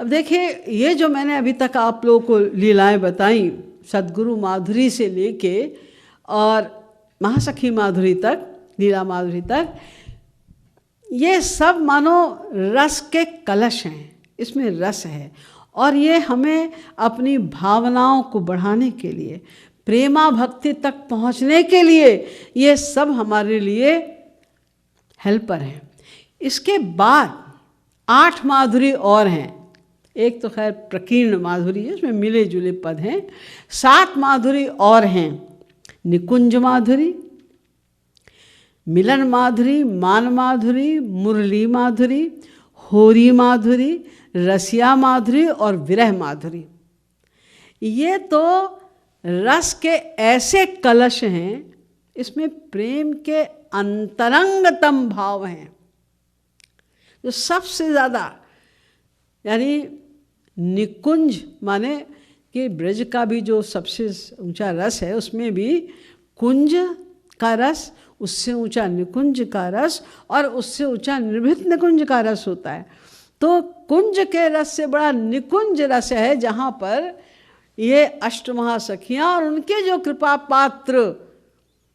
अब देखिए, ये जो मैंने अभी तक आप लोगों को लीलाएं बताई, सद्गुरु माधुरी से लेके और महासखी माधुरी तक, लीला माधुरी तक, ये सब मानो रस के कलश हैं, इसमें रस है। और ये हमें अपनी भावनाओं को बढ़ाने के लिए, प्रेमा भक्ति तक पहुंचने के लिए, ये सब हमारे लिए हेल्पर हैं। इसके बाद 8 माधुरी और हैं। एक तो खैर प्रकीर्ण माधुरी है, उसमें मिले जुले पद हैं। 7 माधुरी और हैं। निकुंज माधुरी, मिलन माधुरी, मान माधुरी, मुरली माधुरी, होरी माधुरी, रसिया माधुरी और विरह माधुरी। ये तो रस के ऐसे कलश हैं, इसमें प्रेम के अंतरंगतम भाव हैं, जो सबसे ज़्यादा, यानी निकुंज माने कि ब्रज का भी जो सबसे ऊंचा रस है, उसमें भी कुंज का रस, उससे ऊंचा निकुंज का रस, और उससे ऊंचा निर्भीत निकुंज का रस होता है। तो कुंज के रस से बड़ा निकुंज रस है, जहाँ पर ये अष्टमहासखियाँ और उनके जो कृपा पात्र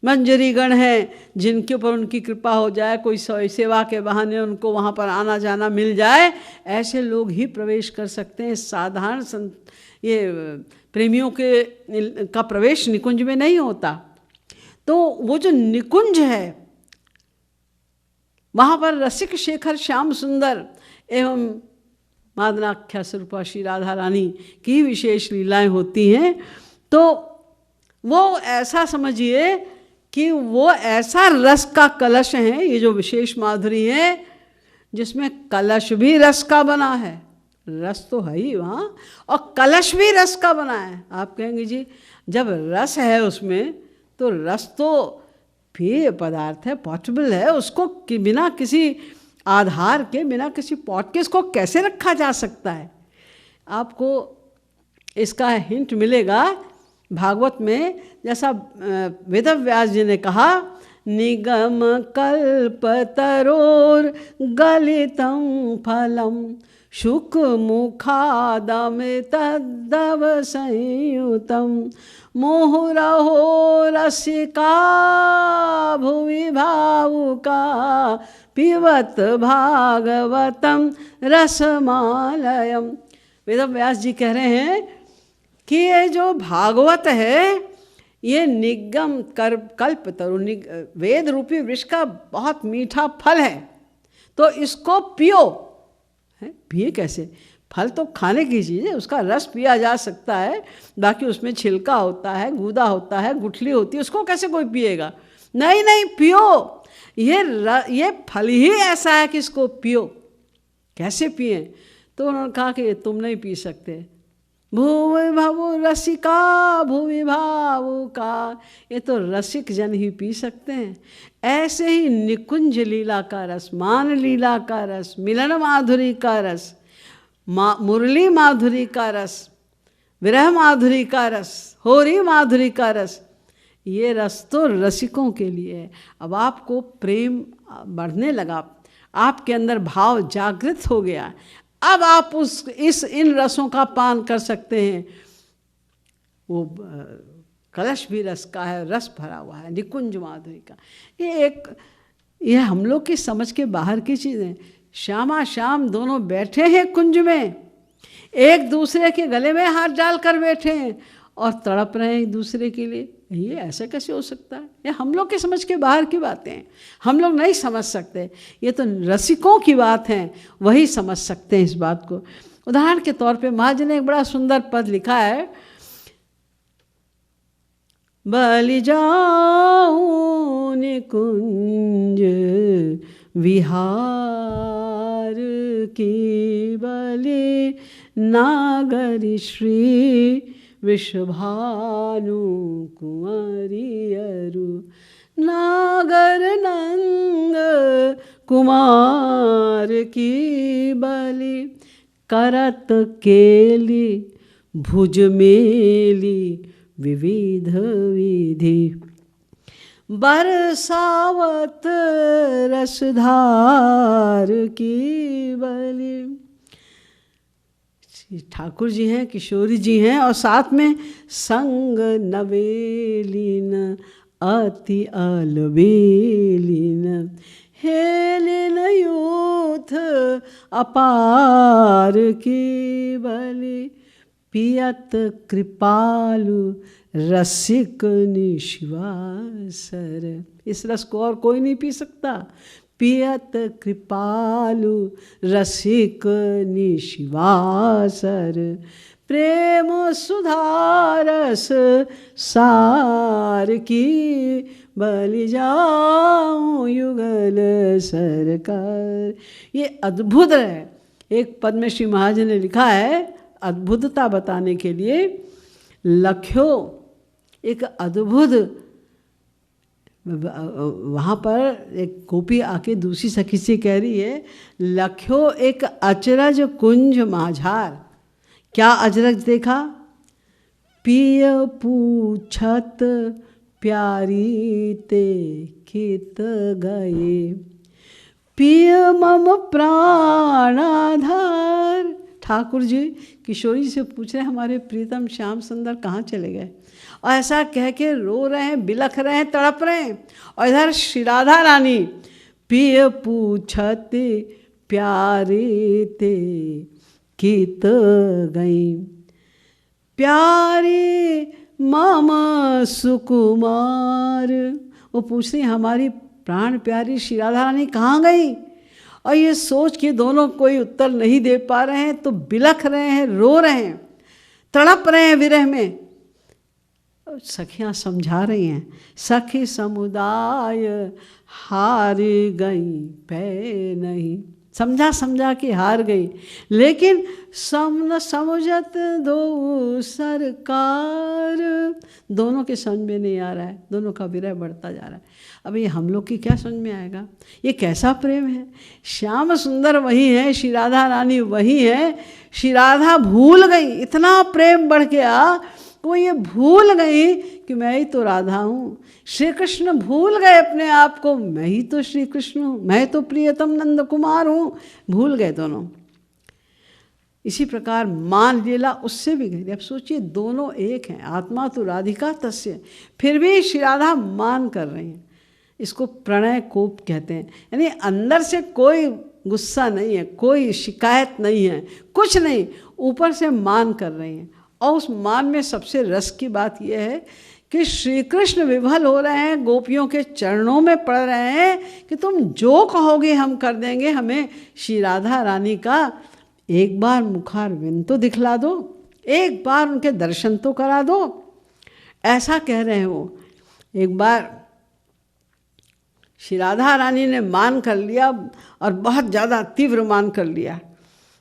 मंजरीगण हैं, जिनके ऊपर उनकी कृपा हो जाए, कोई सेवा के बहाने उनको वहाँ पर आना जाना मिल जाए, ऐसे लोग ही प्रवेश कर सकते हैं। साधारण ये प्रेमियों का प्रवेश निकुंज में नहीं होता। तो वो जो निकुंज है, वहाँ पर रसिक शेखर श्याम सुंदर एवं मादनाख्या स्वरूपा श्री राधा रानी की विशेष लीलाएं होती हैं। तो वो ऐसा समझिए कि वो ऐसा रस का कलश है, ये जो विशेष माधुरी है, जिसमें कलश भी रस का बना है। रस तो है ही वहाँ, और कलश भी रस का बना है। आप कहेंगे जी, जब रस है उसमें, तो रस तो पेय पदार्थ है, पॉसिबल है, उसको बिना किसी आधार के, बिना किसी पॉट के इसको कैसे रखा जा सकता है? आपको इसका हिंट मिलेगा भागवत में, जैसा वेदव्यास जी ने कहा, निगम कल्पतरोर गलितं फलम शुक मुखादमृतद्दव संयुतम मुहुरहो रसिका भुवि भावुका पिबत भागवतम रसमालयम। वेदव्यास जी कह रहे हैं कि ये जो भागवत है, ये निगम कल्पतरु, वेद रूपी वृक्ष का बहुत मीठा फल है, तो इसको पियो। पिए कैसे? फल तो खाने की चीज़ है, उसका रस पिया जा सकता है, बाकी उसमें छिलका होता है, गूदा होता है, गुठली होती है, उसको कैसे कोई पिएगा? नहीं नहीं, पियो। ये फल ही ऐसा है कि इसको पियो। कैसे पिए? तो उन्होंने कहा कि ये तुम नहीं पी सकते। भूवि भावु रसिका भूवि भावुका, ये तो रसिक जन ही पी सकते हैं। ऐसे ही निकुंज लीला का रस, मान लीला का रस, मिलन माधुरी का रस, मुरली माधुरी का रस, विरह माधुरी का रस, होरी माधुरी का रस, ये रस तो रसिकों के लिए है। अब आपको प्रेम बढ़ने लगा, आपके अंदर भाव जागृत हो गया, अब आप इन रसों का पान कर सकते हैं। वो कलश भी रस का है, रस भरा हुआ है, निकुंज माधुरी का। ये हम लोग की समझ के बाहर की चीज़ें। श्यामा श्याम दोनों बैठे हैं कुंज में, एक दूसरे के गले में हाथ डालकर बैठे हैं और तड़प रहे हैं एक दूसरे के लिए। ये ऐसा कैसे हो सकता है? ये हम लोग के समझ के बाहर की बातें हैं, हम लोग नहीं समझ सकते। ये तो रसिकों की बात है, वही समझ सकते हैं इस बात को। उदाहरण के तौर पे महाराज ने एक बड़ा सुंदर पद लिखा है, बलि जाऊं निकुंज विहार की, बलि नागरी श्री विश्वभानु कुंवरी अरु, नागर नंग कुमार की बलि, करत केली भुज मेली विविध विधि, बरसावत रसधार की बलि, ठाकुर जी हैं, किशोरी जी हैं, और साथ में संग नवेलीन अति अलबेलीन हेलिन यूथ अपार की बलि पियत कृपालु रसिक निश्वासर। इस रस को और कोई नहीं पी सकता। पियत कृपालु रसिक निश्वासर प्रेम सुधारस सार की बलि जाऊं युगल सरकार। ये अद्भुत है। एक पद में श्री महाराज ने लिखा है अद्भुतता बताने के लिए, लख्यो एक अद्भुत, वहाँ पर एक गोपी आके दूसरी सखी से कह रही है, लख्यो एक अचरज कुंज माझार। क्या अचरज देखा? पिय पूछत प्यारी ते कित गए पिय मम प्राणाधार। ठाकुर जी किशोरी से पूछ रहे हमारे प्रीतम श्याम सुंदर कहाँ चले गए, और ऐसा कह के रो रहे हैं, बिलख रहे हैं, तड़प रहे हैं। और इधर श्री राधा रानी पिय पूछते प्यारे ते कित गई प्यारे मम सुकुमार। वो पूछ रही हमारी प्राण प्यारी श्री राधा रानी कहाँ गई, और ये सोच के दोनों कोई उत्तर नहीं दे पा रहे हैं, तो बिलख रहे हैं, रो रहे हैं, तड़प रहे हैं विरह में। सखियाँ समझा रही हैं, सखी समुदाय हार गई पै नहीं। समझा समझा के हार गई, लेकिन सम न समझत दो सरकार। दोनों के समझ में नहीं आ रहा है, दोनों का विरह बढ़ता जा रहा है। अब ये हम लोग की क्या समझ में आएगा? ये कैसा प्रेम है? श्याम सुंदर वही है, श्री राधा रानी वही है। श्री राधा भूल गई, इतना प्रेम बढ़ गया वो ये भूल गई कि मैं ही तो राधा हूँ। श्री कृष्ण भूल गए अपने आप को, मैं ही तो श्री कृष्ण हूँ, मैं तो प्रियतम नंद कुमार हूँ। भूल गए दोनों। इसी प्रकार मान लीला उससे भी गई। अब सोचिए दोनों एक हैं, आत्मा तो राधिका तस्य, फिर भी श्री राधा मान कर रही हैं। इसको प्रणय कोप कहते हैं, यानी अंदर से कोई गुस्सा नहीं है, कोई शिकायत नहीं है, कुछ नहीं, ऊपर से मान कर रही हैं। और उस मान में सबसे रस की बात यह है कि श्री कृष्ण विभल हो रहे हैं, गोपियों के चरणों में पड़ रहे हैं कि तुम जो कहोगे हम कर देंगे, हमें श्री राधा रानी का एक बार मुखारविंद तो दिखला दो, एक बार उनके दर्शन तो करा दो। ऐसा कह रहे हैं वो। एक बार श्री राधा रानी ने मान कर लिया, और बहुत ज़्यादा तीव्र मान कर लिया,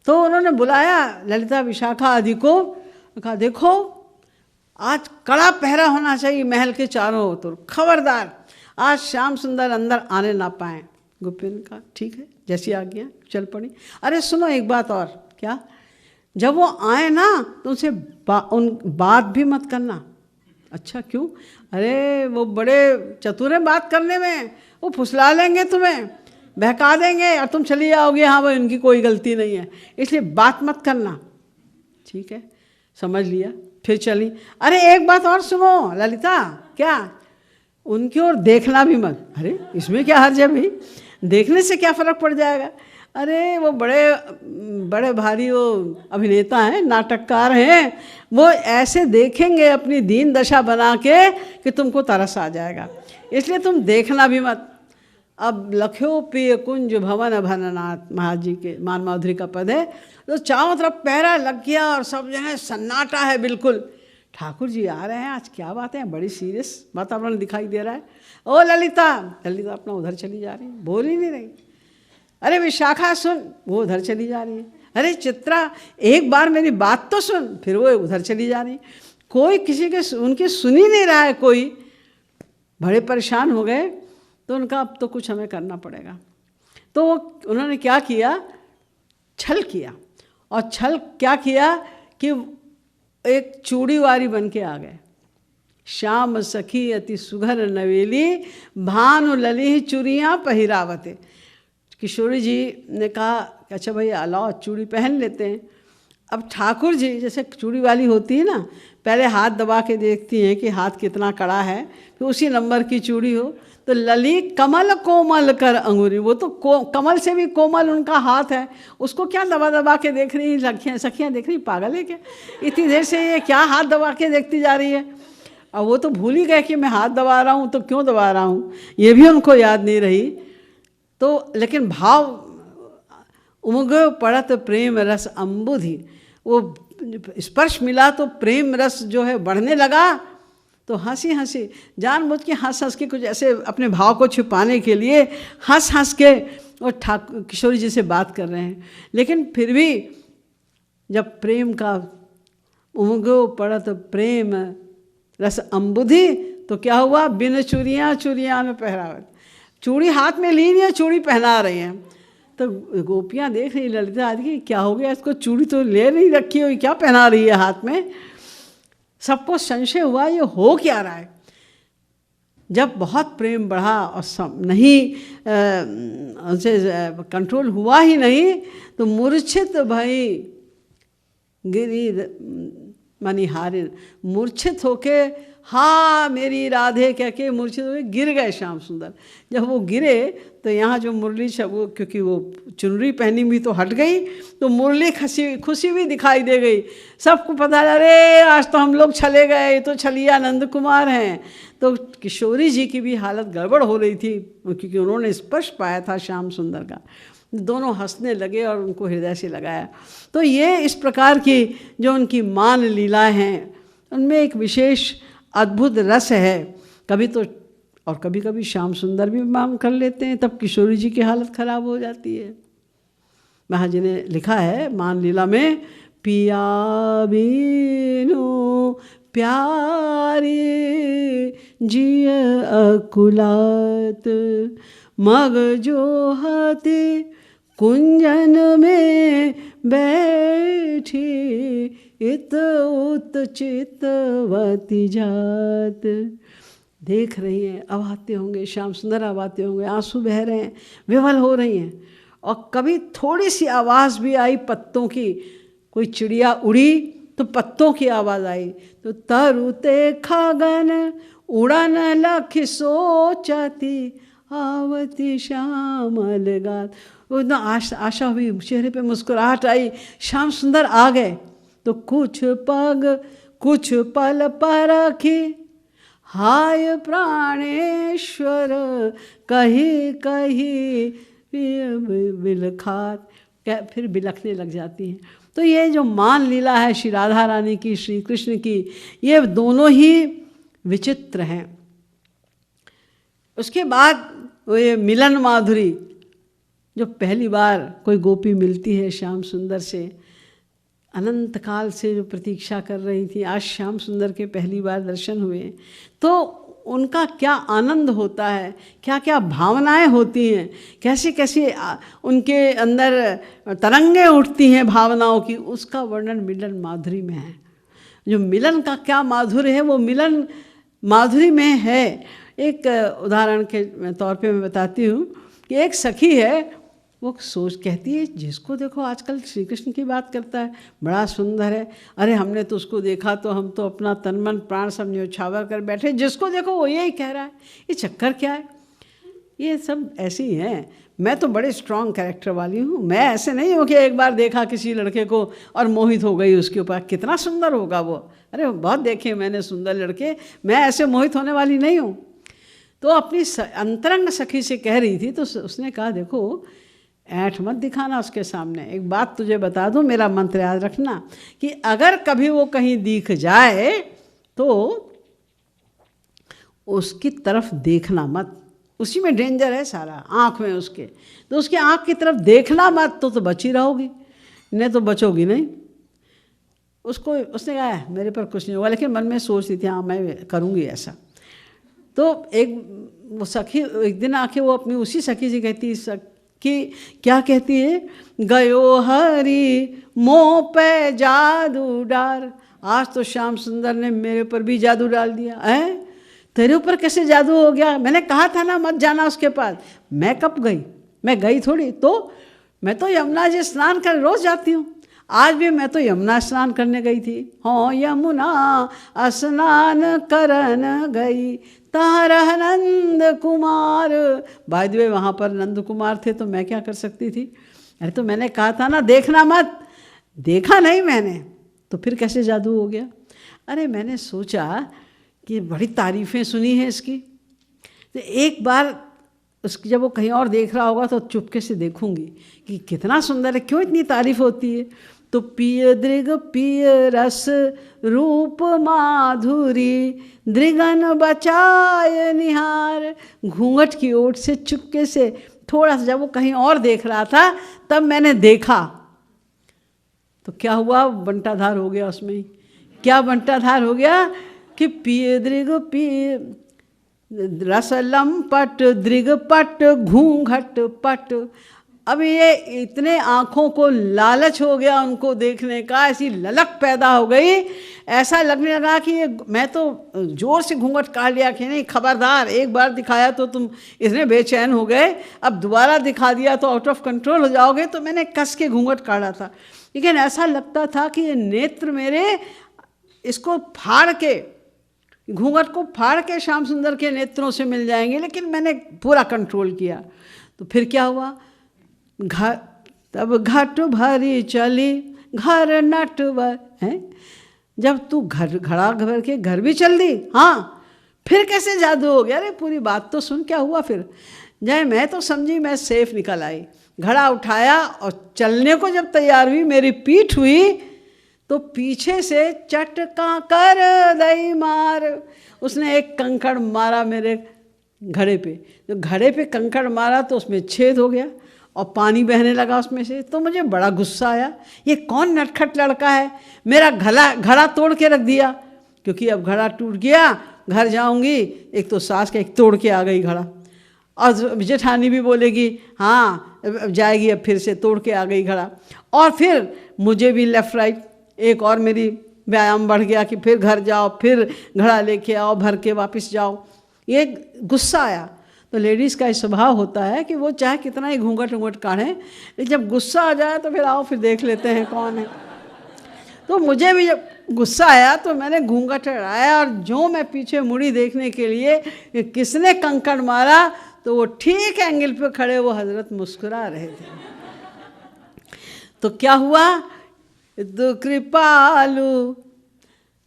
तो उन्होंने बुलाया ललिता विशाखा आदि को, कहा देखो आज कड़ा पहरा होना चाहिए महल के चारों ओर, तो खबरदार आज श्याम सुंदर अंदर आने ना पाए। गोपी ने कहा ठीक है, जैसी आ गया चल पड़ी। अरे सुनो एक बात और, क्या? जब वो आए ना तो उनसे उन बात भी मत करना। अच्छा क्यों? अरे वो बड़े चतुर हैं बात करने में, वो फुसला लेंगे तुम्हें, बहका देंगे और तुम चली जाओगे, हाँ भाई इनकी कोई गलती नहीं है, इसलिए बात मत करना। ठीक है, समझ लिया। फिर चली। अरे एक बात और सुनो ललिता, क्या? उनकी ओर देखना भी मत। अरे इसमें क्या हर्ज है भाई, देखने से क्या फ़र्क पड़ जाएगा? अरे वो बड़े भारी वो अभिनेता हैं, नाटककार हैं, वो ऐसे देखेंगे अपनी दीन दशा बना के कि तुमको तरस आ जाएगा, इसलिए तुम देखना भी मत। अब लख्यो प्रिय कुंज भवन भननाथ, महाराज जी के मान माधुरी का पद है। तो चारों तरफ पहरा लग गया और सब जगह सन्नाटा है बिल्कुल। ठाकुर जी आ रहे हैं, आज क्या बात है, बड़ी सीरियस वातावरण दिखाई दे रहा है। ओ ललिता, ललिता अपना उधर चली जा रही, बोल ही नहीं रही। अरे विशाखा सुन, वो उधर चली जा रही है। अरे चित्रा एक बार मेरी बात तो सुन, फिर वो उधर चली जा रही। कोई किसी के उनकी सुन ही नहीं रहा है कोई। बड़े परेशान हो गए, तो उनका अब तो कुछ हमें करना पड़ेगा। तो उन्होंने क्या किया, छल किया। और छल क्या किया कि एक चूड़ीवारी बन के आ गए। श्याम सखी अति सुघर नवेली, भानु लली चूड़ियाँ पहिरावते। किशोरी जी ने कहा अच्छा भाई लाओ चूड़ी पहन लेते हैं। अब ठाकुर जी जैसे चूड़ी वाली होती है ना, पहले हाथ दबा के देखती हैं कि हाथ कितना कड़ा है, फिर उसी नंबर की चूड़ी हो। तो लली कमल कोमल कर अंगूरी, वो तो कमल से भी कोमल उनका हाथ है, उसको क्या दबा दबा के देख रही सखियाँ? सखियाँ देख रही पागल है क्या, इतनी देर से ये क्या हाथ दबा के देखती जा रही है। अब वो तो भूल ही गए कि मैं हाथ दबा रहा हूँ, तो क्यों दबा रहा हूँ, ये भी उनको याद नहीं रही। तो लेकिन भाव उमग पड़त प्रेम रस अम्बुधि, वो स्पर्श मिला तो प्रेम रस जो है बढ़ने लगा। तो हंसी हंसी जानबूझ के हंस हंस के कुछ ऐसे अपने भाव को छिपाने के लिए हंस हंस के और ठाकुर किशोरी जी से बात कर रहे हैं। लेकिन फिर भी जब प्रेम का उमगो पड़त प्रेम रस अम्बुधि, तो क्या हुआ, बिन चूड़ियाँ चूड़ियाँ में पहरावत, चूड़ी हाथ में ली नहीं है, चूड़ी पहना रही हैं। तो गोपियाँ देख रही ललिता आदि की, क्या हो गया इसको, चूड़ी तो ले नहीं रखी हुई, क्या पहना रही है हाथ में। सबको संशय हुआ ये हो क्या रहा है। जब बहुत प्रेम बढ़ा और सब नहीं उनसे कंट्रोल हुआ ही नहीं, तो मूर्छित भई गिरी मणिहारिन, मूर्छित होके हाँ मेरी राधे कह के मूर्छित होके गिर गए श्याम सुंदर। जब वो गिरे तो यहाँ जो मुरली वो क्योंकि वो चुनरी पहनी हुई तो हट गई, तो मुरली खुशी भी दिखाई दे गई। सबको पता अरे आज तो हम लोग चले गए, ये तो छलिया नंद कुमार हैं। तो किशोरी जी की भी हालत गड़बड़ हो रही थी, क्योंकि उन्होंने स्पर्श पाया था श्याम सुंदर का। दोनों हंसने लगे और उनको हृदय से लगाया। तो ये इस प्रकार की जो उनकी मान लीलाएँ हैं, उनमें एक विशेष अद्भुत रस है। कभी तो और कभी कभी श्याम सुंदर भी मांग कर लेते हैं, तब किशोरी जी की हालत खराब हो जाती है। महाराज जी ने लिखा है मान लीला में, पिया बिनु प्यारी जिय अकुलात, मग जो हाथी कुंजन में बैठी, इत उत चितवती जात। देख रही हैं, अब आते होंगे श्याम सुंदर, अब आते होंगे, आंसू बह रहे हैं, विवल हो रही हैं। और कभी थोड़ी सी आवाज़ भी आई पत्तों की, कोई चिड़िया उड़ी तो पत्तों की आवाज़ आई, तो तरुते खगन उड़न लख सोचती, आवती श्यामल गात। उतना आशा हुई, चेहरे पे मुस्कुराहट आई, श्याम सुंदर आ गए। तो कुछ पग कुछ पल परखी, हाय प्राणेश्वर कही कही बिलखात, फिर बिलखने लग जाती हैं। तो ये जो मान लीला है श्री राधा रानी की, श्री कृष्ण की, ये दोनों ही विचित्र हैं। उसके बाद वो ये मिलन माधुरी, जो पहली बार कोई गोपी मिलती है श्याम सुंदर से, अनंत काल से जो प्रतीक्षा कर रही थी, आज श्याम सुंदर के पहली बार दर्शन हुए, तो उनका क्या आनंद होता है, क्या क्या भावनाएं होती हैं, कैसे कैसे उनके अंदर तरंगे उठती हैं भावनाओं की, उसका वर्णन मिलन माधुरी में है। जो मिलन का क्या माधुर्य है, वो मिलन माधुरी में है। एक उदाहरण के तौर पे मैं बताती हूँ कि एक सखी है, वो कहती है जिसको देखो आजकल श्री कृष्ण की बात करता है, बड़ा सुंदर है, अरे हमने तो उसको देखा तो हम तो अपना तन मन प्राण सब न्योछावर कर बैठे, जिसको देखो वो यही कह रहा है। ये चक्कर क्या है, ये सब ऐसे ही हैं। मैं तो बड़े स्ट्रॉन्ग कैरेक्टर वाली हूँ, मैं ऐसे नहीं हूँ कि एक बार देखा किसी लड़के को और मोहित हो गई उसके ऊपर, कितना सुंदर होगा वो, अरे बहुत देखे मैंने सुंदर लड़के, मैं ऐसे मोहित होने वाली नहीं हूँ। तो अपनी अंतरंग सखी से कह रही थी, तो उसने कहा देखो ऐठ मत दिखाना उसके सामने, एक बात तुझे बता दूं, मेरा मंत्र याद रखना कि अगर कभी वो कहीं दिख जाए तो उसकी तरफ देखना मत, उसी में डेंजर है सारा, आँख में उसके, तो उसके आँख की तरफ देखना मत, तो बची रहोगी, नहीं तो बचोगी नहीं। उसको उसने कहा मेरे पर कुछ नहीं होगा, लेकिन मन में सोच रही थी हाँ मैं करूँगी ऐसा। तो एक वो सखी एक दिन आके वो अपनी उसी सखी से कहती कि क्या कहती है, गयो हरी मोह पे जादू डार, आज तो श्याम सुंदर ने मेरे पर भी जादू डाल दिया है। तेरे ऊपर कैसे जादू हो गया, मैंने कहा था ना मत जाना उसके पास। मैं कब गई, मैं गई थोड़ी, तो मैं तो यमुना जी स्नान कर रोज जाती हूँ, आज भी मैं तो यमुना स्नान करने गई थी। हाँ यमुना स्नान करन गई तारह Nand Kumar. By the way वहाँ पर नंद कुमार थे तो मैं क्या कर सकती थी? अरे तो मैंने कहा था ना देखना मत। देखा नहीं मैंने तो फिर कैसे जादू हो गया? अरे मैंने सोचा कि बड़ी तारीफ़ें सुनी हैं इसकी, तो एक बार उसकी जब वो कहीं और देख रहा होगा तो चुपके से देखूंगी कि कितना सुंदर है, क्यों इतनी तारीफ होती है। तो पिय दृग पिय रस रूप माधुरी दृगन बचाय निहार। घूंघट की ओट से चुपके से थोड़ा सा, जब वो कहीं और देख रहा था तब मैंने देखा तो क्या हुआ? बंटाधार हो गया उसमें। क्या बंटाधार हो गया कि पिय दृग पिय रसलम पट दृग पट घूंघट पट। अब ये इतने आँखों को लालच हो गया उनको देखने का, ऐसी ललक पैदा हो गई, ऐसा लगने लगा कि ये मैं तो जोर से घूंघट काट लिया कि नहीं खबरदार, एक बार दिखाया तो तुम इतने बेचैन हो गए, अब दोबारा दिखा दिया तो आउट ऑफ कंट्रोल हो जाओगे। तो मैंने कस के घूंघट काटा था, लेकिन ऐसा लगता था कि ये नेत्र मेरे इसको फाड़ के, घूंघट को फाड़ के श्याम सुंदर के नेत्रों से मिल जाएंगे, लेकिन मैंने पूरा कंट्रोल किया। तो फिर क्या हुआ? घर तब घट भरी चली घर नटवर है। जब तू घड़ा भर के घर भी चल दी, हाँ फिर कैसे जादू हो गया? अरे पूरी बात तो सुन, क्या हुआ फिर? जाए मैं तो समझी मैं सेफ निकल आई, घड़ा उठाया और चलने को जब तैयार हुई, मेरी पीठ हुई तो पीछे से चटका कर दई मार। उसने एक कंकड़ मारा मेरे घड़े पे, तो घड़े पे कंकड़ मारा तो उसमें छेद हो गया और पानी बहने लगा उसमें से। तो मुझे बड़ा गुस्सा आया, ये कौन नटखट लड़का है, मेरा घड़ा तोड़ के रख दिया। क्योंकि अब घड़ा टूट गया, घर जाऊंगी एक तो सास का एक तोड़ के आ गई घड़ा, और जेठानी भी बोलेगी हाँ जाएगी, अब फिर से तोड़ के आ गई घड़ा। और फिर मुझे भी लेफ्ट राइट एक और मेरी व्यायाम बढ़ गया कि फिर घर जाओ, फिर घड़ा लेके आओ, भर के वापस जाओ। ये गुस्सा आया। तो लेडीज़ का स्वभाव होता है कि वो चाहे कितना ही घूंघट उंघट काढ़ें, लेकिन जब गुस्सा आ जाए तो फिर आओ फिर देख लेते हैं कौन है। तो मुझे भी जब गुस्सा आया तो मैंने घूंघट उड़ाया, और जो मैं पीछे मुड़ी देखने के लिए कि किसने कंकड़ मारा, तो वो ठीक एंगल पे खड़े वो हजरत मुस्कुरा रहे थे। तो क्या हुआ? दु कृपालु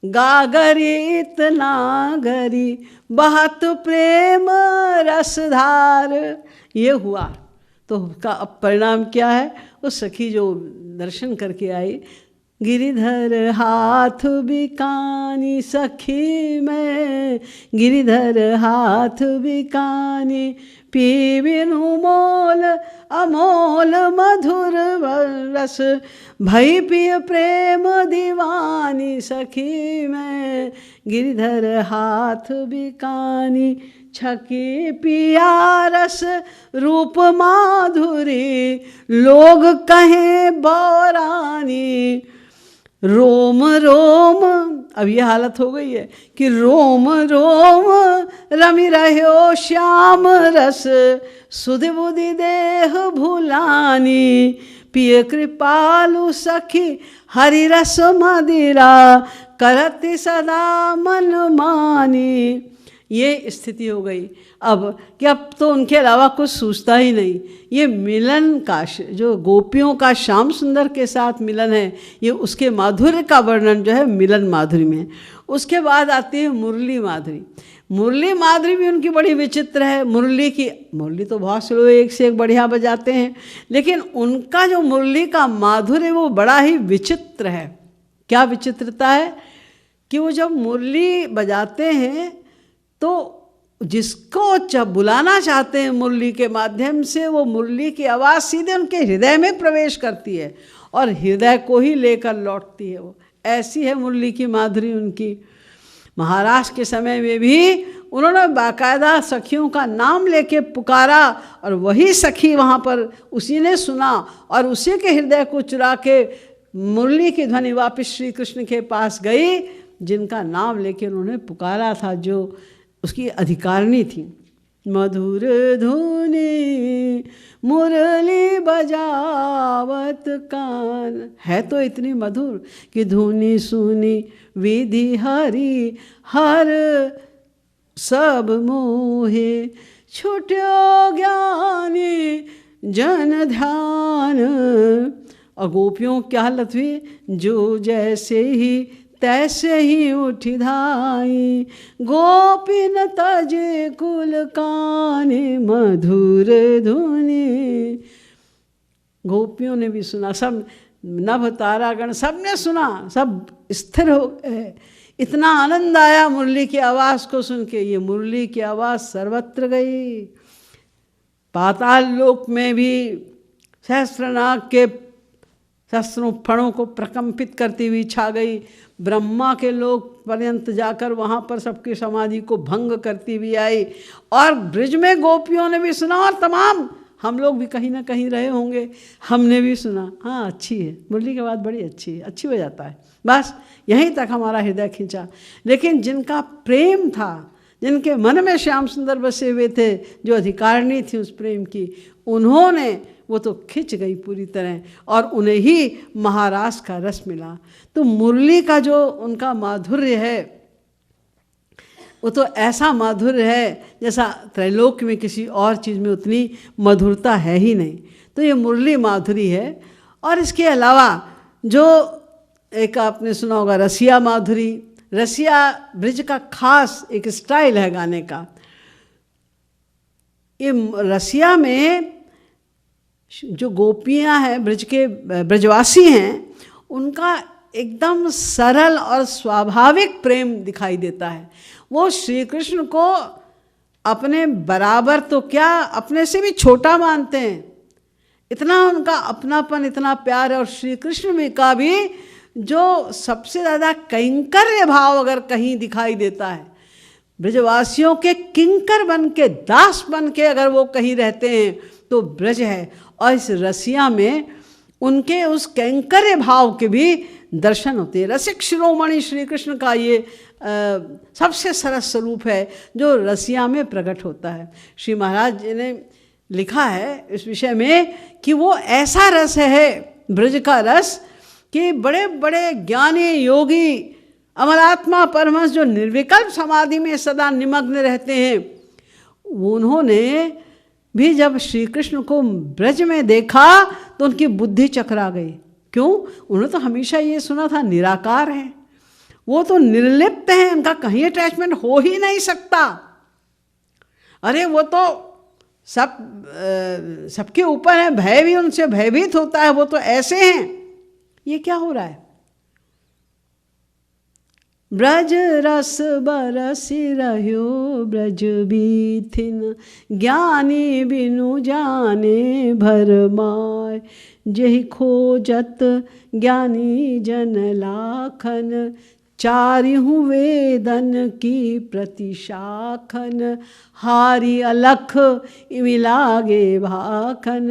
गागरी इतना गरी बहुत प्रेम रसधार। ये हुआ तो का परिणाम क्या है? वो सखी जो दर्शन करके आई, गिरिधर हाथ बिकानी सखी में, गिरिधर हाथ बिकानी पी बिनु मोल अमोल मधुर रस, भई पिय प्रेम दीवानी सखी में, गिरिधर हाथ बिकानी छकी पिया रस रूप माधुरी, लोग कहें बौरानी रोम रोम। अब ये हालत हो गई है कि रोम रोम रमि रहो श्याम रस, सुधि बुधि देह भुलानी, पिय कृपालु सखी हरि रस मदिरा, करति सदा मन मानी। ये स्थिति हो गई अब कि अब तो उनके अलावा कुछ सूझता ही नहीं। ये मिलन का जो गोपियों का श्याम सुंदर के साथ मिलन है, ये उसके माधुर्य का वर्णन जो है मिलन माधुरी में। उसके बाद आती है मुरली माधुरी। मुरली माधुरी भी उनकी बड़ी विचित्र है। मुरली तो बहुत से लोग एक से एक बढ़िया बजाते हैं, लेकिन उनका जो मुरली का माधुर्य वो बड़ा ही विचित्र है। क्या विचित्रता है कि वो जब मुरली बजाते हैं तो जिसको जब बुलाना चाहते हैं मुरली के माध्यम से, वो मुरली की आवाज़ सीधे उनके हृदय में प्रवेश करती है और हृदय को ही लेकर लौटती है। वो ऐसी है मुरली की माधुरी उनकी। महाराष्ट्र के समय में भी उन्होंने बाकायदा सखियों का नाम लेके पुकारा, और वही सखी वहाँ पर उसी ने सुना और उसी के हृदय को चुरा के मुरली की ध्वनि वापस श्री कृष्ण के पास गई, जिनका नाम लेके उन्होंने पुकारा था, जो उसकी अधिकारिणी थी। मधुर धुनी मुरली बजावत कान। है तो इतनी मधुर कि धुनी सुनी विधि हरि हर सब मोहे। छुट्यो ज्ञानी जन ध्यान। और गोपियों क्या हालत हुई, जो जैसे ही तैसे ही उठ धाई। गोपिन तजे कुल काने मधुर धुनी। गोपियों ने भी सुना, सब नभ तारागण सब ने सुना, सब स्थिर हो गए। इतना आनंद आया मुरली की आवाज़ को सुन के। ये मुरली की आवाज़ सर्वत्र गई। पाताल लोक में भी सहस्त्रनाग के शस्त्रों फणों को प्रकंपित करती हुई छा गई। ब्रह्मा के लोक पर्यंत जाकर वहाँ पर सबकी समाधि को भंग करती हुई आई। और ब्रिज में गोपियों ने भी सुना, और तमाम हम लोग भी कहीं ना कहीं रहे होंगे, हमने भी सुना। हाँ, अच्छी है मुरली की बात, बड़ी अच्छी है, अच्छी हो जाता है। बस यहीं तक हमारा हृदय खींचा। लेकिन जिनका प्रेम था, जिनके मन में श्याम सुंदर बसे हुए थे, जो अधिकारिणी थी उस प्रेम की, उन्होंने वो तो खिंच गई पूरी तरह, और उन्हें ही महारास का रस मिला। तो मुरली का जो उनका माधुर्य है, वो तो ऐसा माधुर्य है जैसा त्रैलोक में किसी और चीज़ में उतनी मधुरता है ही नहीं। तो ये मुरली माधुरी है। और इसके अलावा जो एक आपने सुना होगा रसिया माधुरी। रसिया ब्रिज का खास एक स्टाइल है गाने का। ये रसिया में जो गोपियाँ हैं, ब्रिज के ब्रजवासी हैं, उनका एकदम सरल और स्वाभाविक प्रेम दिखाई देता है। वो श्री कृष्ण को अपने बराबर तो क्या, अपने से भी छोटा मानते हैं। इतना उनका अपनापन, इतना प्यार है। और श्री कृष्ण में का भी जो सबसे ज़्यादा कैंकर्य भाव अगर कहीं दिखाई देता है, ब्रजवासियों के किंकर बन के, दास बन के अगर वो कहीं रहते हैं तो ब्रज है। और इस रसिया में उनके उस कैंकर्य भाव के भी दर्शन होते हैं। रसिक शिरोमणि श्री कृष्ण का ये सबसे सरस स्वरूप है जो रसिया में प्रकट होता है। श्री महाराज जी ने लिखा है इस विषय में कि वो ऐसा रस है, ब्रज का रस, कि बड़े बड़े ज्ञानी योगी अमरात्मा परमहंस जो निर्विकल्प समाधि में सदा निमग्न रहते हैं, उन्होंने भी जब श्री कृष्ण को ब्रज में देखा तो उनकी बुद्धि चकरा गई। क्यों? उन्होंने तो हमेशा ये सुना था निराकार है, वो तो निर्लिप्त हैं, उनका कहीं अटैचमेंट हो ही नहीं सकता। अरे वो तो सबके ऊपर है, भय भी उनसे भयभीत होता है, वो तो ऐसे हैं। ये क्या हो रहा है? ब्रज रस बरसी रह्यो ब्रज बीथिन, ज्ञानी बिनु जाने भरमाय। जेहि खोजत ज्ञानी जन लाखन, चारिहु वेदन की प्रतिशाखन। हारी अलख इमिलागे भाखन,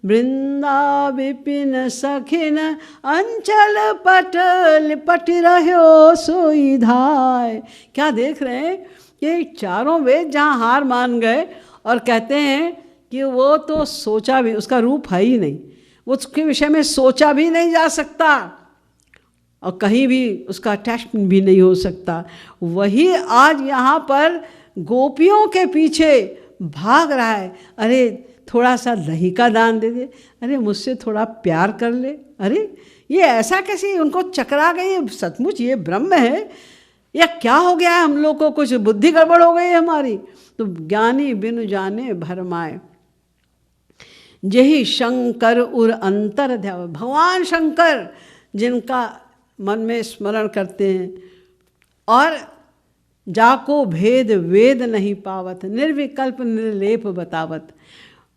वृंदा विपिन सखिन अंचल पटल पट रह्यो सोई धाय। क्या देख रहे हैं? ये चारों वेद जहाँ हार मान गए और कहते हैं कि वो तो सोचा भी, उसका रूप है ही नहीं, वो उसके विषय में सोचा भी नहीं जा सकता और कहीं भी उसका अटैचमेंट भी नहीं हो सकता। वही आज यहाँ पर गोपियों के पीछे भाग रहा है। अरे थोड़ा सा दही का दान दे दे, अरे मुझसे थोड़ा प्यार कर ले। अरे ये ऐसा कैसे उनको चकरा गई? सचमुच ये ब्रह्म है या क्या हो गया है? हम लोग को कुछ बुद्धि गड़बड़ हो गई है हमारी। तो ज्ञानी बिनु जाने भरमाए, यही शंकर उर अंतर ध्याव। भगवान शंकर जिनका मन में स्मरण करते हैं, और जाको भेद वेद नहीं पावत, निर्विकल्प निर्लेप बतावत।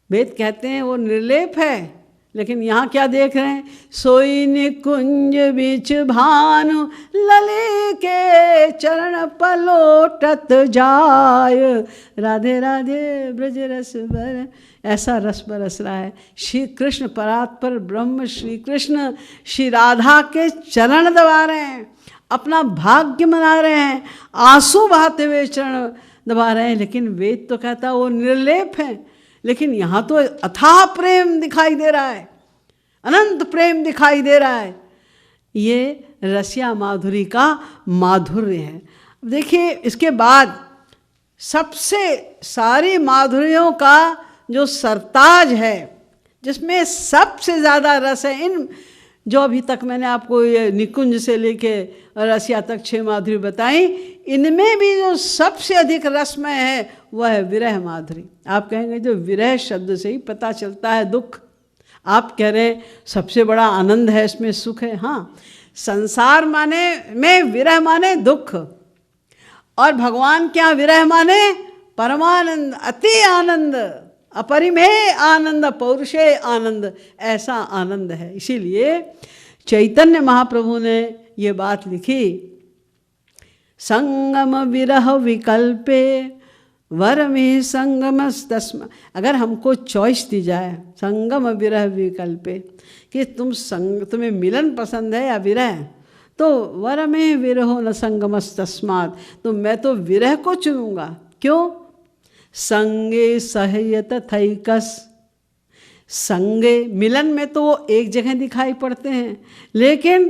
वेद कहते हैं वो निर्लेप है, लेकिन यहाँ क्या देख रहे हैं? सोई निकुंज बीच भानु, लले के चरण पलोटत जाय। राधे राधे ब्रज रस बर, ऐसा रस बरस रहा है। श्री कृष्ण परात्पर ब्रह्म श्री कृष्ण श्री राधा के चरण दबा रहे हैं, अपना भाग्य मना रहे हैं, आंसू बहाते हुए चरण दबा रहे हैं, लेकिन वेद तो कहता है वो निर्लेप है। लेकिन यहाँ तो अथाह प्रेम दिखाई दे रहा है, अनंत प्रेम दिखाई दे रहा है। ये रसिया माधुरी का माधुर्य है। अब देखिए इसके बाद सबसे सारी माधुर्यों का जो सरताज है, जिसमें सबसे ज़्यादा रस है, इन जो अभी तक मैंने आपको ये निकुंज से लेके रसिया तक 6 माधुरी बताई, इनमें भी जो सबसे अधिक रसमय है वह है विरह माधुरी। आप कहेंगे जो विरह शब्द से ही पता चलता है दुख, आप कह रहे हैं सबसे बड़ा आनंद है इसमें, सुख है। हाँ, संसार माने में विरह माने दुख, और भगवान क्या विरह माने परमानंद, अति आनंद, अपरिमेय आनंद, पौरुषेय आनंद, ऐसा आनंद है। इसीलिए चैतन्य महाप्रभु ने ये बात लिखी, संगम विरह विकल्पे वर में संगमस्तस्म। अगर हमको चॉइस दी जाए संगम विरह विकल्पे कि तुम्हें मिलन पसंद है या विरह, तो वर में विरहो न संगमस्तस्मात्, तो मैं तो विरह को चुनूंगा। क्यों? संगे सहयत थैकस, संगे मिलन में तो वो एक जगह दिखाई पड़ते हैं, लेकिन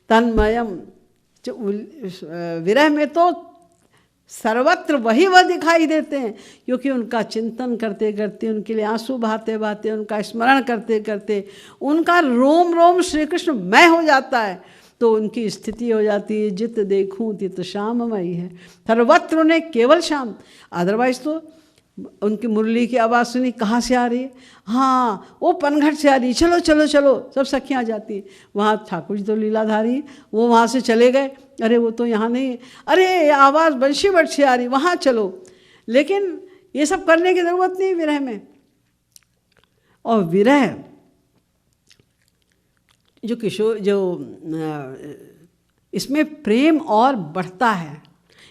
तन्मयम विरह में तो सर्वत्र वही वह दिखाई देते हैं, क्योंकि उनका चिंतन करते करते, उनके लिए आंसू बहाते बहाते, उनका स्मरण करते करते उनका रोम रोम श्री कृष्ण मय हो जाता है। तो उनकी स्थिति हो जाती है जित देखूं तित श्याममयी है, सर्वत्र उन्हें केवल श्याम। अदरवाइज तो उनकी मुरली की आवाज़ सुनी, कहाँ से आ रही है? हाँ, वो पनघट से आ रही, चलो चलो चलो, सब सखियाँ जाती हैं। वहाँ ठाकुर जी तो लीलाधारी, वो वहाँ से चले गए, अरे वो तो यहाँ नहीं है, अरे आवाज़ बंशी बट से आ रही, वहाँ चलो। लेकिन ये सब करने की ज़रूरत नहीं विरह में। और विरह जो किशोर जो इसमें प्रेम और बढ़ता है,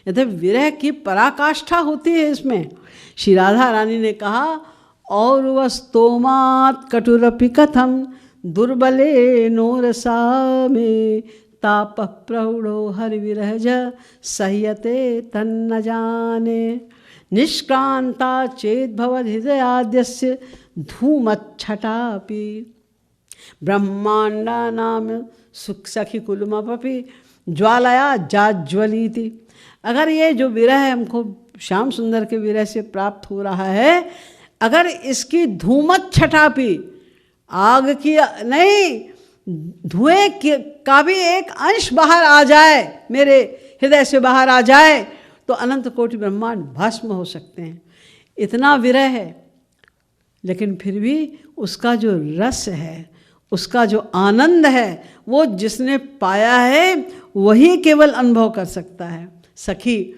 यदि विरह की पराकाष्ठा होती है इसमें। श्री राधा रानी ने कहा, और वस्तोमात् कटुरपि कथम दुर्बले नोरसा में ताप प्रौढ़ो हरि विरहज सह्यते तन्न जाने निष्क्रांता चेद भवद हृदयाद्यस्य धूमच्छटापि ब्रह्मांडा नाम सुख सखी कुलमपि ज्वालया जाज्वलीति। अगर ये जो विरह हमको श्याम सुंदर के विरह से प्राप्त हो रहा है, अगर इसकी धूमच्छटापि, आग की नहीं, धुएं का भी एक अंश बाहर आ जाए, मेरे हृदय से बाहर आ जाए, तो अनंत कोटि ब्रह्मांड भस्म हो सकते हैं। इतना विरह है, लेकिन फिर भी उसका जो रस है, उसका जो आनंद है, वो जिसने पाया है वही केवल अनुभव कर सकता है। सखी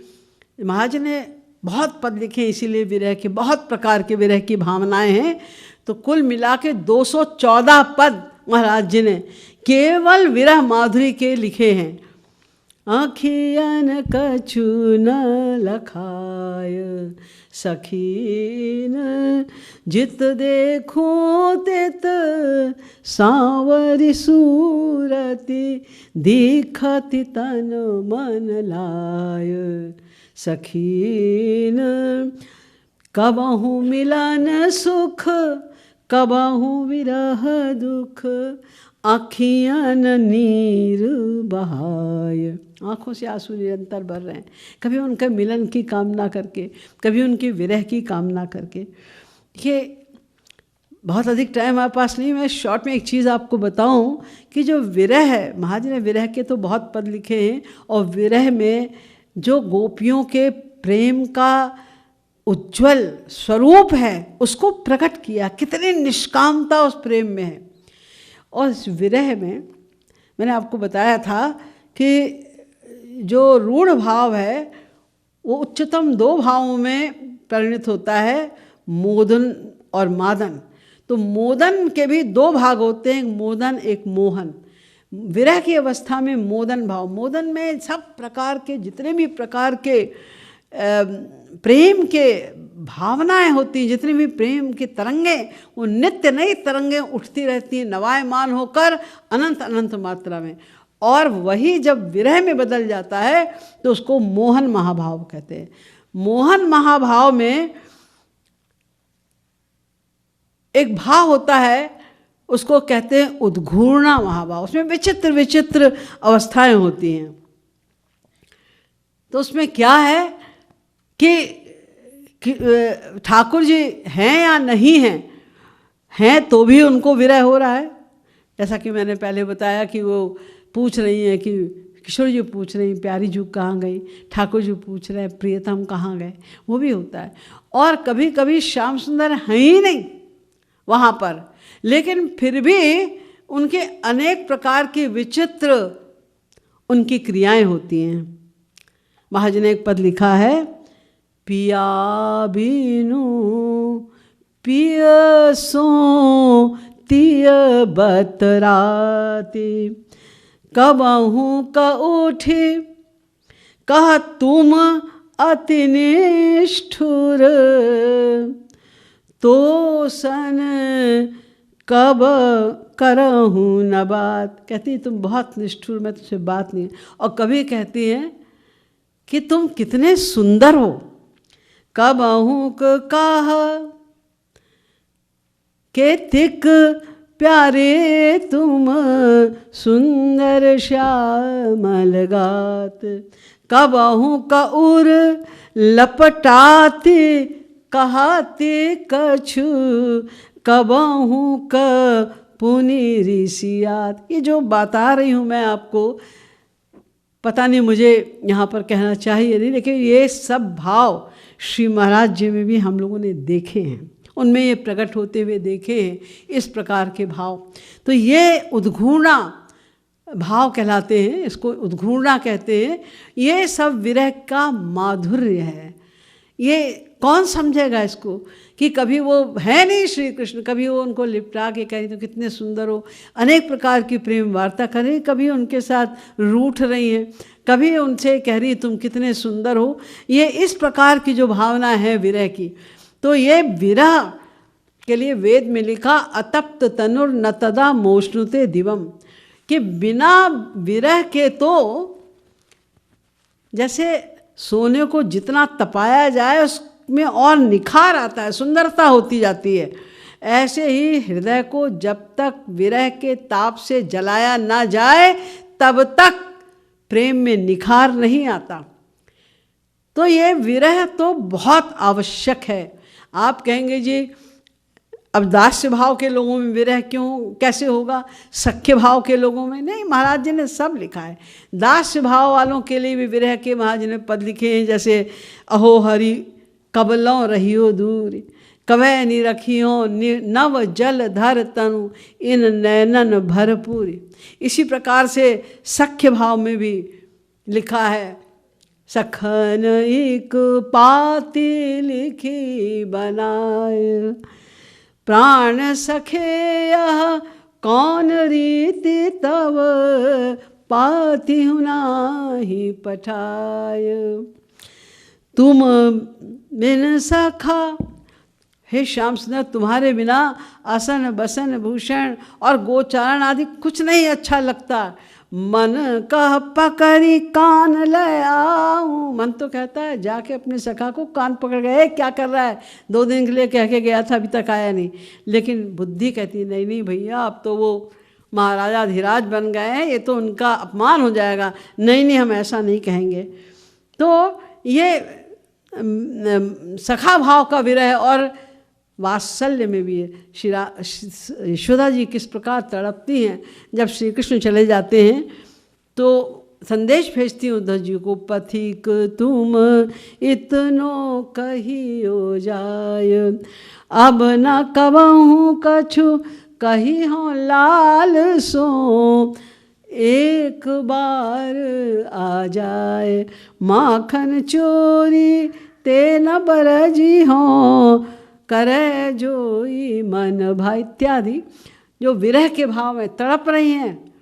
महाराज ने बहुत पद लिखे, इसीलिए विरह के बहुत प्रकार के विरह की भावनाएं हैं। तो कुल मिला के 214 पद महाराज जी ने केवल विरह माधुरी के लिखे हैं। आँखियन कछु न लखाय सखीन जित देखूं तित सांवरी सूरति दिखति तन मन लाय सखीन कबहु मिलन सुख कबहु विरह दुख आँखियन नीर बहाय। आँखों से आंसू निरंतर बह रहे हैं, कभी उनके मिलन की कामना करके, कभी उनकी विरह की कामना करके। ये बहुत अधिक टाइम हमारे पास नहीं, मैं शॉर्ट में एक चीज़ आपको बताऊं कि जो विरह है, महाराज ने विरह के तो बहुत पद लिखे हैं, और विरह में जो गोपियों के प्रेम का उज्ज्वल स्वरूप है उसको प्रकट किया। कितनी निष्कामता उस प्रेम में है। और इस विरह में मैंने आपको बताया था कि जो रूढ़ भाव है वो उच्चतम 2 भावों में परिणित होता है, मोदन और मादन। तो मोदन के भी 2 भाग होते हैं, एक मोदन एक मोहन। विरह की अवस्था में मोदन भाव, मोदन में सब प्रकार के जितने भी प्रकार के प्रेम के भावनाएं होती, जितनी भी प्रेम की तरंगें, वो नित्य नई तरंगें उठती रहती हैं, नवायमान होकर अनंत अनंत मात्रा में। और वही जब विरह में बदल जाता है तो उसको मोहन महाभाव कहते हैं। मोहन महाभाव में एक भाव होता है, उसको कहते हैं उद्घूर्णा महाभाव। उसमें विचित्र विचित्र अवस्थाएं होती हैं। तो उसमें क्या है कि ठाकुर जी हैं या नहीं हैं तो भी उनको विरह हो रहा है। जैसा कि मैंने पहले बताया कि वो पूछ रही हैं कि किशोर जी पूछ रही प्यारी जी कहाँ गई, ठाकुर जी पूछ रहे हैं प्रियतम कहाँ गए, वो भी होता है। और कभी कभी श्याम सुंदर हैं ही नहीं वहाँ पर, लेकिन फिर भी उनके अनेक प्रकार की विचित्र उनकी क्रियाएं होती हैं। महाराज ने एक पद लिखा है, पिया बीनु पियसो तिय बतराती, कबहू क उठी कह तुम अति निष्ठुर, तो सन कब करहूँ न बात। कहती तुम बहुत निष्ठुर, मैं तुझसे बात नहीं। और कभी कहती हैं कि तुम कितने सुंदर हो, कबहू कह के तिक प्यारे तुम सुंदर श्यामल गात, कबहू का उर लपटाते कहते कछु, कबहू का पुनि ऋषियात। ये जो बता रही हूँ मैं आपको, पता नहीं मुझे यहाँ पर कहना चाहिए नहीं, लेकिन ये सब भाव श्री महाराज जी में भी हम लोगों ने देखे हैं, उनमें ये प्रकट होते हुए देखे हैं इस प्रकार के भाव। तो ये उद्घूर्णा भाव कहलाते हैं, इसको उद्घूर्णा कहते हैं। ये सब विरह का माधुर्य है। ये कौन समझेगा इसको कि कभी वो है नहीं श्री कृष्ण, कभी वो उनको लिपटा के कह रही तो कितने सुंदर हो, अनेक प्रकार की प्रेम वार्ता कर रही, कभी उनके साथ रूठ रही हैं, कभी उनसे कह रही तुम कितने सुंदर हो। ये इस प्रकार की जो भावना है विरह की, तो ये विरह के लिए वेद में लिखा अतप्त तनुर न तदा मोष्णुते दिवम, कि बिना विरह के तो जैसे सोने को जितना तपाया जाए उसमें और निखार आता है, सुंदरता होती जाती है, ऐसे ही हृदय को जब तक विरह के ताप से जलाया ना जाए तब तक प्रेम में निखार नहीं आता। तो ये विरह तो बहुत आवश्यक है। आप कहेंगे जी अब दास्य भाव के लोगों में विरह क्यों, कैसे होगा, सख्य भाव के लोगों में नहीं। महाराज जी ने सब लिखा है। दास्य भाव वालों के लिए भी विरह के महाराज जी ने पद लिखे हैं, जैसे अहो हरि कबलों रहियो दूर, कवै निरखियो नव जल धर तनु इन नैनन भरपूर। इसी प्रकार से सख्य भाव में भी लिखा है, सखन एक पाती लिखी बनाए, प्राण सखे यह कौन रीति तब पाती नाही पठाय। तुम बिन सखा, हे श्याम सुंदर तुम्हारे बिना आसन बसन भूषण और गोचारण आदि कुछ नहीं अच्छा लगता। मन कह पकड़ी कान ले आऊं, मन तो कहता है जाके अपने सखा को कान पकड़ गए, क्या कर रहा है, 2 दिन के लिए कह के गया था अभी तक आया नहीं। लेकिन बुद्धि कहती नहीं नहीं भैया, अब तो वो महाराजा धीराज बन गए हैं, ये तो उनका अपमान हो जाएगा, नहीं नहीं हम ऐसा नहीं कहेंगे। तो ये सखा भाव का विरह और वात्सल्य में भी है। यशोदा जी किस प्रकार तड़पती हैं जब श्री कृष्ण चले जाते हैं, तो संदेश भेजती हूँ उद्धव जी को, पथिक तुम इतनो कहियो जाय, अब न कबहूँ कछु कही हो लाल सो, एक बार आ जाए माखन चोरी ते न बरजी हो, करे जोई मन भाई। इत्यादि जो विरह के भाव में तड़प रही हैं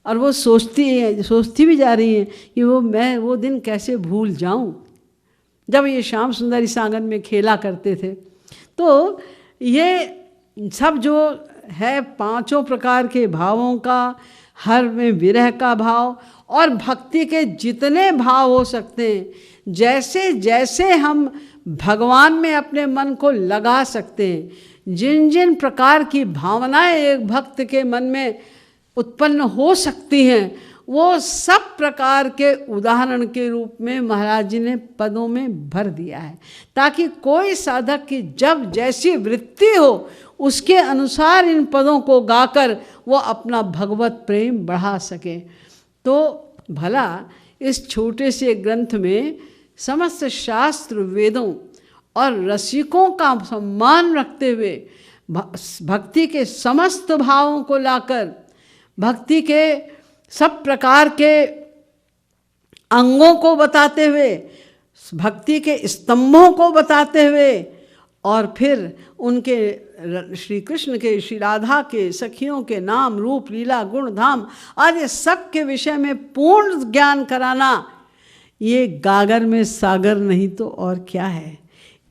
और वो सोचती भी जा रही हैं कि मैं वो दिन कैसे भूल जाऊं जब ये श्याम सुंदर इस आंगन में खेला करते थे। तो ये सब जो है 5 प्रकार के भावों का, हर में विरह का भाव और भक्ति के जितने भाव हो सकते हैं, जैसे जैसे हम भगवान में अपने मन को लगा सकते हैं, जिन जिन प्रकार की भावनाएं एक भक्त के मन में उत्पन्न हो सकती हैं, वो सब प्रकार के उदाहरण के रूप में महाराज जी ने पदों में भर दिया है, ताकि कोई साधक की जब जैसी वृत्ति हो उसके अनुसार इन पदों को गाकर वो अपना भगवत प्रेम बढ़ा सके। तो भला इस छोटे से ग्रंथ में समस्त शास्त्र वेदों और रसिकों का सम्मान रखते हुए भक्ति के समस्त भावों को लाकर, भक्ति के सब प्रकार के अंगों को बताते हुए, भक्ति के स्तंभों को बताते हुए, और फिर उनके श्री कृष्ण के, श्री राधा के, सखियों के नाम रूप लीला गुण धाम आदि सब के विषय में पूर्ण ज्ञान कराना, ये गागर में सागर नहीं तो और क्या है।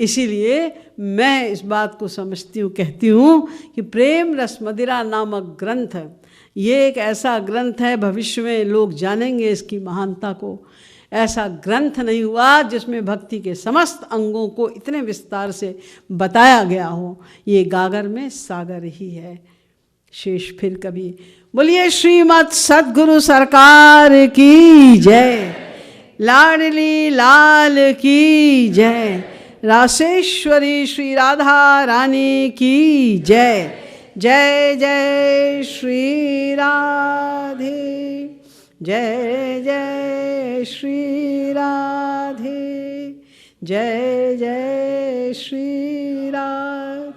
इसीलिए मैं इस बात को समझती हूँ, कहती हूँ कि प्रेम रस मदिरा नामक ग्रंथ ये एक ऐसा ग्रंथ है, भविष्य में लोग जानेंगे इसकी महानता को। ऐसा ग्रंथ नहीं हुआ जिसमें भक्ति के समस्त अंगों को इतने विस्तार से बताया गया हो। ये गागर में सागर ही है। शेष फिर कभी बोलिए श्रीमद् सद्गुरु सरकार की जय, लाडली लाल की जय, रासेश्वरी श्री राधा रानी की जय। जय जय श्री राधे, जय जय श्री राधे, जय जय श्री राधे।